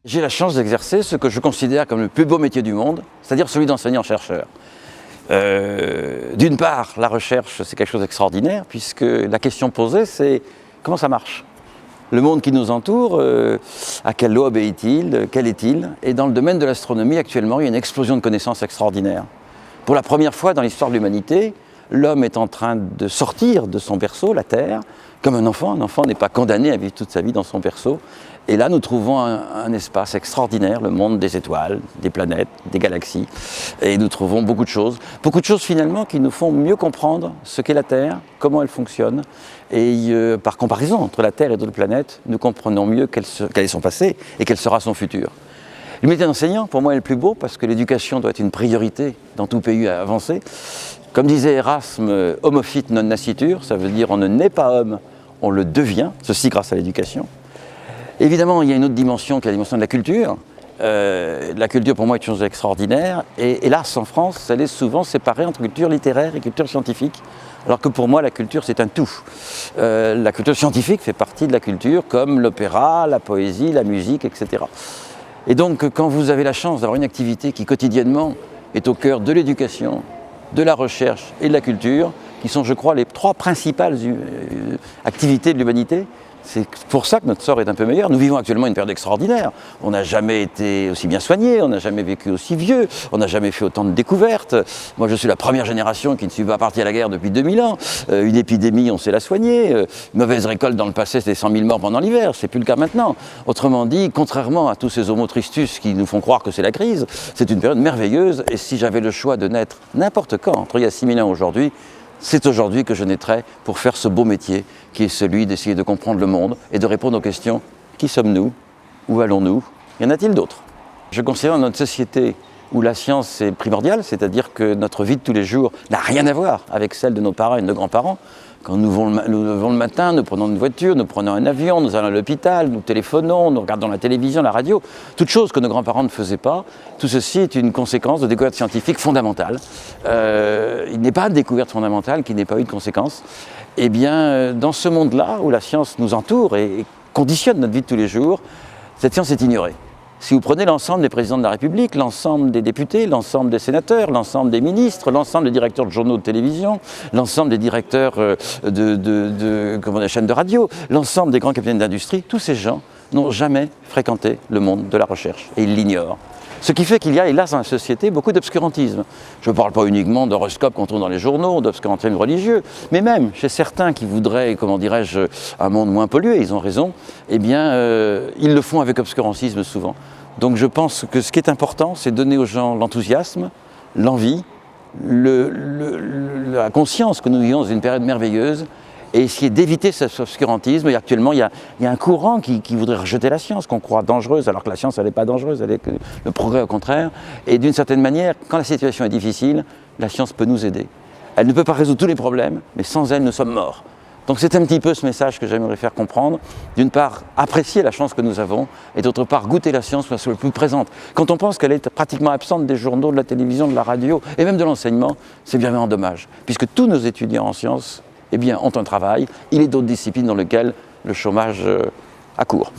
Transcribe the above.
J'ai la chance d'exercer ce que je considère comme le plus beau métier du monde, c'est-à-dire celui d'enseignant-chercheur. D'une part, la recherche, c'est quelque chose d'extraordinaire, puisque la question posée, c'est comment ça marche ? Le monde qui nous entoure, à quelle loi obéit-il ? Quel est-il ? Et dans le domaine de l'astronomie, actuellement, il y a une explosion de connaissances extraordinaires. Pour la première fois dans l'histoire de l'humanité, l'homme est en train de sortir de son berceau, la Terre, comme un enfant. Un enfant n'est pas condamné à vivre toute sa vie dans son berceau. Et là, nous trouvons un espace extraordinaire, le monde des étoiles, des planètes, des galaxies. Et nous trouvons beaucoup de choses finalement qui nous font mieux comprendre ce qu'est la Terre, comment elle fonctionne. Et par comparaison entre la Terre et d'autres planètes, nous comprenons mieux quel est son passé et quel sera son futur. Le métier d'enseignant, pour moi, est le plus beau parce que l'éducation doit être une priorité dans tout pays avancé. Comme disait Erasme, homo fit non nascitur, ça veut dire on ne naît pas homme, on le devient, ceci grâce à l'éducation. Évidemment, il y a une autre dimension qui est la dimension de la culture. La culture, pour moi, est une chose extraordinaire. Et hélas, en France, elle est souvent séparée entre culture littéraire et culture scientifique. Alors que pour moi, la culture, c'est un tout. La culture scientifique fait partie de la culture, comme l'opéra, la poésie, la musique, etc. Et donc, quand vous avez la chance d'avoir une activité qui, quotidiennement, est au cœur de l'éducation, de la recherche et de la culture, qui sont, je crois, les trois principales activités de l'humanité, c'est pour ça que notre sort est un peu meilleur. Nous vivons actuellement une période extraordinaire. On n'a jamais été aussi bien soigné, on n'a jamais vécu aussi vieux, on n'a jamais fait autant de découvertes. Moi, je suis la première génération qui ne suis pas partie à la guerre depuis 2000 ans. Une épidémie, on sait la soigner. Une mauvaise récolte dans le passé, c'était 100 000 morts pendant l'hiver. C'est plus le cas maintenant. Autrement dit, contrairement à tous ces homo tristus qui nous font croire que c'est la crise, c'est une période merveilleuse. Et si j'avais le choix de naître n'importe quand, entre il y a 6 000 ans et aujourd'hui, c'est aujourd'hui que je naîtrais pour faire ce beau métier qui est celui d'essayer de comprendre le monde et de répondre aux questions « Qui sommes-nous ? Où allons-nous ? Y en a-t-il d'autres ?» Je considère dans notre société où la science est primordiale, c'est-à-dire que notre vie de tous les jours n'a rien à voir avec celle de nos parents et de nos grands-parents. Quand nous levons le matin, nous prenons une voiture, nous prenons un avion, nous allons à l'hôpital, nous téléphonons, nous regardons la télévision, la radio, toutes choses que nos grands-parents ne faisaient pas, tout ceci est une conséquence de découvertes scientifiques fondamentales. Il n'est pas de découverte fondamentale qui n'ait pas eu de conséquences. Eh bien, dans ce monde-là, où la science nous entoure et conditionne notre vie de tous les jours, cette science est ignorée. Si vous prenez l'ensemble des présidents de la République, l'ensemble des députés, l'ensemble des sénateurs, l'ensemble des ministres, l'ensemble des directeurs de journaux de télévision, l'ensemble des directeurs des chaînes de radio, l'ensemble des grands capitaines d'industrie, tous ces gens n'ont jamais fréquenté le monde de la recherche et ils l'ignorent. Ce qui fait qu'il y a, hélas, dans la société, beaucoup d'obscurantisme. Je ne parle pas uniquement d'horoscopes qu'on trouve dans les journaux, d'obscurantisme religieux, mais même chez certains qui voudraient, comment dirais-je, un monde moins pollué, ils ont raison, eh bien, ils le font avec obscurantisme souvent. Donc je pense que ce qui est important, c'est donner aux gens l'enthousiasme, l'envie, la conscience que nous vivons dans une période merveilleuse, et essayer d'éviter cet obscurantisme. Et actuellement, il y a un courant qui voudrait rejeter la science, qu'on croit dangereuse, alors que la science, elle n'est pas dangereuse, elle est le progrès au contraire. Et d'une certaine manière, quand la situation est difficile, la science peut nous aider. Elle ne peut pas résoudre tous les problèmes, mais sans elle, nous sommes morts. Donc c'est un petit peu ce message que j'aimerais faire comprendre. D'une part, apprécier la chance que nous avons, et d'autre part, goûter la science pour qu'elle soit le plus présente. Quand on pense qu'elle est pratiquement absente des journaux, de la télévision, de la radio, et même de l'enseignement, c'est bien vraiment dommage. Puisque tous nos étudiants en sciences, eh bien, ont un travail. Il y a d'autres disciplines dans lesquelles le chômage accourt.